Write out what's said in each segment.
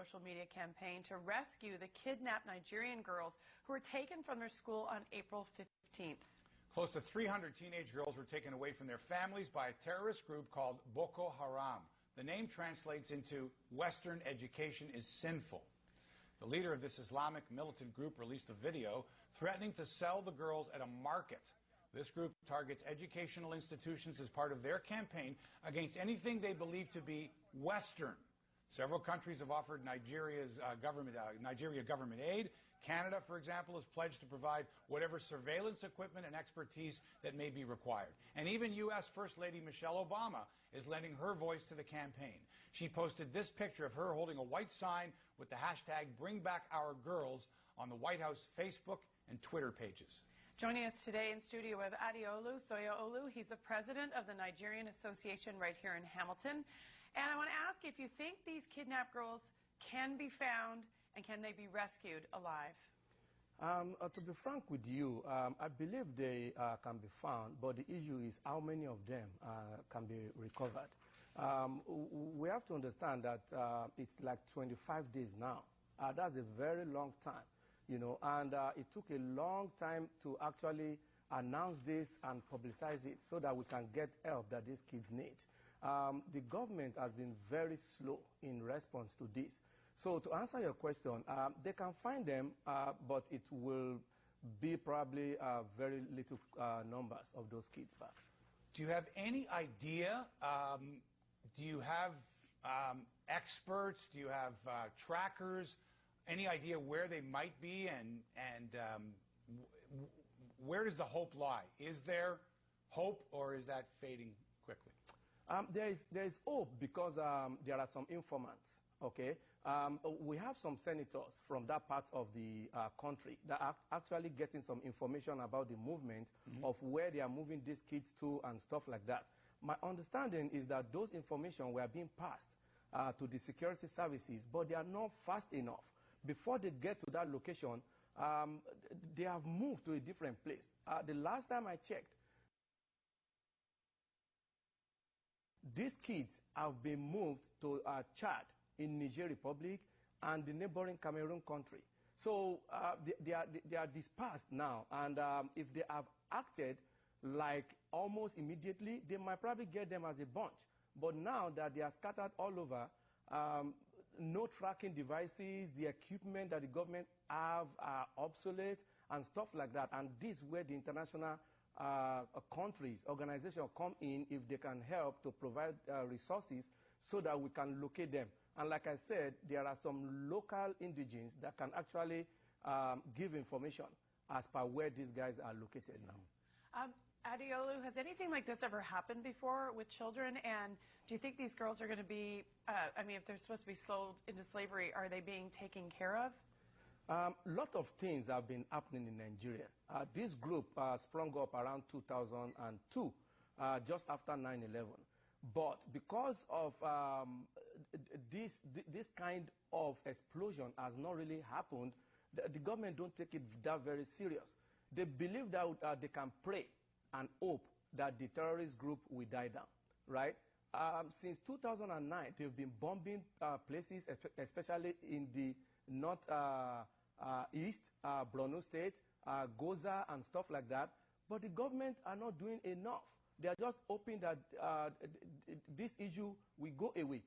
social media campaign to rescue the kidnapped Nigerian girls who were taken from their school on April 15th. Close to 300 teenage girls were taken away from their families by a terrorist group called Boko Haram. The name translates into Western education is sinful. The leader of this Islamic militant group released a video threatening to sell the girls at a market. This group targets educational institutions as part of their campaign against anything they believe to be Western. Several countries have offered Nigeria government aid. Canada, for example, has pledged to provide whatever surveillance equipment and expertise that may be required. And even U.S. First Lady Michelle Obama is lending her voice to the campaign. She posted this picture of her holding a white sign with the hashtag #BringBackOurGirls on the White House Facebook and Twitter pages. Joining us today in studio with Adeolu Soyaolu. He's the president of the Nigerian Association right here in Hamilton. And I want to ask if you think these kidnapped girls can be found and can they be rescued alive? To be frank with you, I believe they can be found, but the issue is how many of them can be recovered. We have to understand that it's like 25 days now. That's a very long time. You know, and it took a long time to actually announce this and publicize it so that we can get help that these kids need. The government has been very slow in response to this. So to answer your question, they can find them, but it will be probably very little numbers of those kids back. Do you have any idea? Do you have experts? Do you have trackers? Any idea where they might be and where does the hope lie? Is there hope or is that fading quickly? There is hope because there are some informants, okay? We have some senators from that part of the country that are actually getting some information about the movement of where they are moving these kids to and stuff like that. My understanding is that those information were being passed to the security services, but they are not fast enough. Before they get to that location, they have moved to a different place. The last time I checked, these kids have been moved to Chad in Niger Republic and the neighboring Cameroon country. So they are dispersed now, and if they have acted like almost immediately, they might probably get them as a bunch. But now that they are scattered all over, no tracking devices, the equipment that the government have are obsolete and stuff like that. And this is where the international countries, organizations come in if they can help to provide resources so that we can locate them. And like I said, there are some local indigenes that can actually give information as per where these guys are located now. Adeolu, has anything like this ever happened before with children? And do you think these girls are going to be, I mean, if they're supposed to be sold into slavery, are they being taken care of? A lot of things have been happening in Nigeria. This group sprung up around 2002, just after 9/11. But because of this kind of explosion has not really happened, the government don't take it that very serious. They believe that they can pray and hope that the terrorist group will die down, right? Since 2009, they've been bombing places, especially in the northeast, Borno State, Goza, and stuff like that. But the government are not doing enough. They are just hoping that this issue will go away.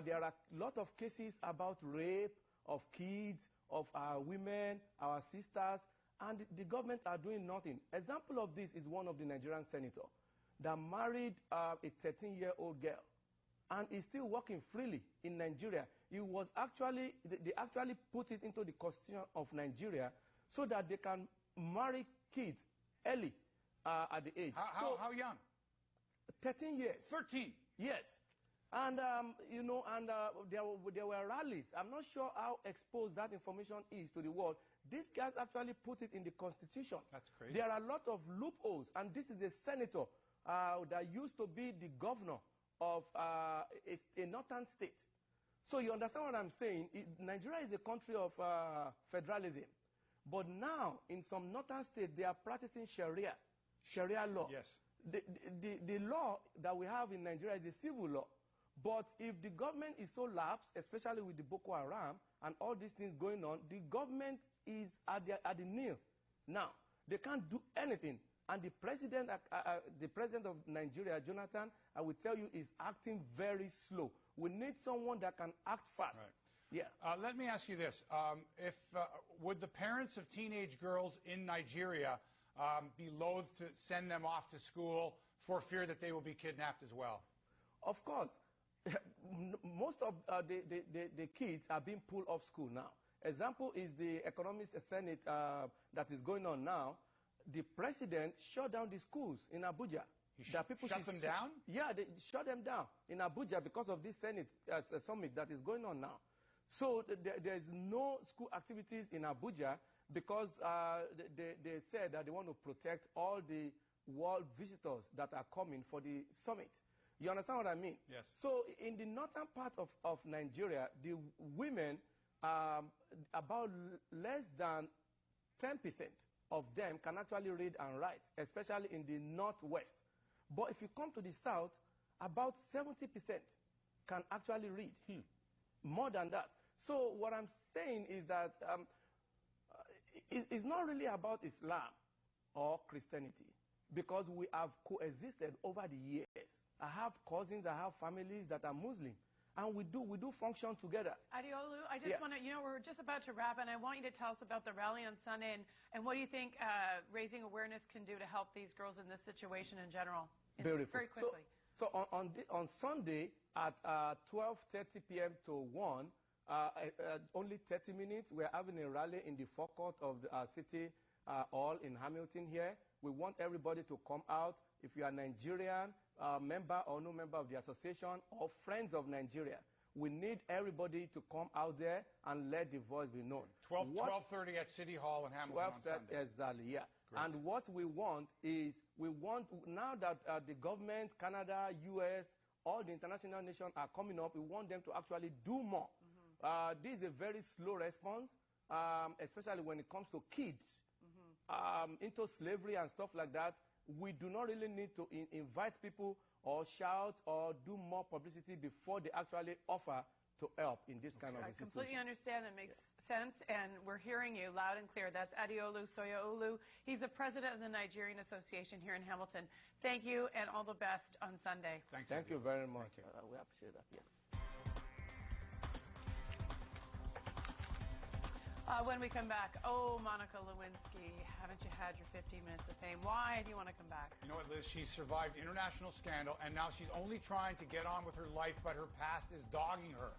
There are a lot of cases about rape of kids, of our women, our sisters, and the government are doing nothing. Example of this is one of the Nigerian senators that married a 13-year-old girl and is still working freely in Nigeria. It was actually, they actually put it into the constitution of Nigeria so that they can marry kids early at the age. How young? 13 years. 13? Yes. And, you know, and there were rallies. I'm not sure how exposed that information is to the world. These guys actually put it in the Constitution. That's crazy. There are a lot of loopholes. And this is a senator that used to be the governor of a northern state. So you understand what I'm saying? Nigeria is a country of federalism. But now, in some northern states, they are practicing Sharia law. Yes. The law that we have in Nigeria is a civil law. But if the government is so lax, especially with the Boko Haram and all these things going on, the government is at the nil. Now, they can't do anything. And the president of Nigeria, Jonathan, I will tell you, is acting very slow. We need someone that can act fast. Right. Yeah. Let me ask you this. Would the parents of teenage girls in Nigeria be loath to send them off to school for fear that they will be kidnapped as well? Of course. Most of the kids are being pulled off school now. Example is the Economics Senate that is going on now. The president shut down the schools in Abuja. He shut them down? Yeah, they shut them down in Abuja because of this Senate summit that is going on now. So there is no school activities in Abuja because they said that they want to protect all the world visitors that are coming for the summit. You understand what I mean? Yes. So in the northern part of Nigeria, the women, about less than 10% of them can actually read and write, especially in the northwest. But if you come to the south, about 70% can actually read. More than that. So what I'm saying is that it's not really about Islam or Christianity, because we have coexisted over the years. I have cousins, I have families that are Muslim, and we do function together. Adeolu, I just want to, we're just about to wrap, and I want you to tell us about the rally on Sunday, and what do you think raising awareness can do to help these girls in this situation in general? Beautiful. Very quickly. So on Sunday at 12:30 p.m. to 1, only 30 minutes, we're having a rally in the forecourt of the City Hall in Hamilton here. We want everybody to come out. If you are Nigerian, member or no member of the association, or friends of Nigeria, we need everybody to come out there and let the voice be known. 12:30 at City Hall in Hamilton on Sunday. Exactly, yeah. Great. And what we want is, now that the government, Canada, US, all the international nations are coming up, we want them to actually do more. This is a very slow response, especially when it comes to kids into slavery and stuff like that. We do not really need to invite people or shout or do more publicity before they actually offer to help in this kind of a situation. I completely understand. That makes sense, and we're hearing you loud and clear. That's Adeolu Soyaolu. He's the president of the Nigerian Association here in Hamilton. Thank you, and all the best on Sunday. Thank you very much. We appreciate that. Yeah. When we come back, Monica Lewinsky, haven't you had your 15 minutes of fame? Why do you want to come back? You know what, Liz? She's survived international scandal, and now she's only trying to get on with her life, but her past is dogging her.